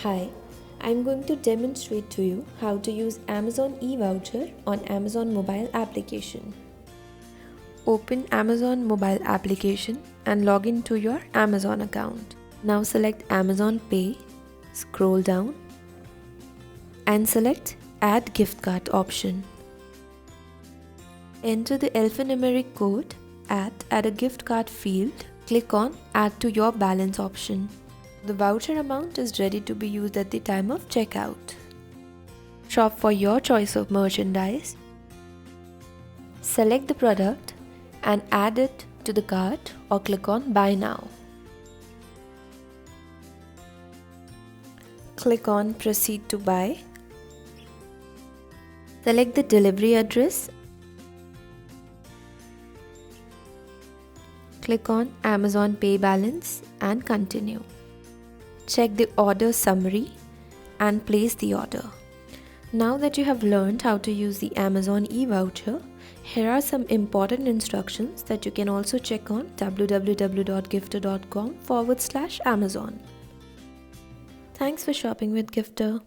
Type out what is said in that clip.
Hi, I'm going to demonstrate to you how to use Amazon e-voucher on Amazon mobile application. Open Amazon mobile application and log into your Amazon account. Now select Amazon Pay, scroll down and select Add Gift Card option. Enter the alphanumeric code at a gift card field. Click on Add to your balance option. The voucher amount is ready to be used at the time of checkout. Shop for your choice of merchandise. Select the product and add it to the cart or click on Buy Now. Click on Proceed to Buy. Select the delivery address. Click on Amazon Pay Balance and continue. Check the order summary and place the order. Now that you have learned how to use the Amazon e-voucher, here are some important instructions that you can also check on www.gyftr.com/Amazon. Thanks for shopping with GyFTR.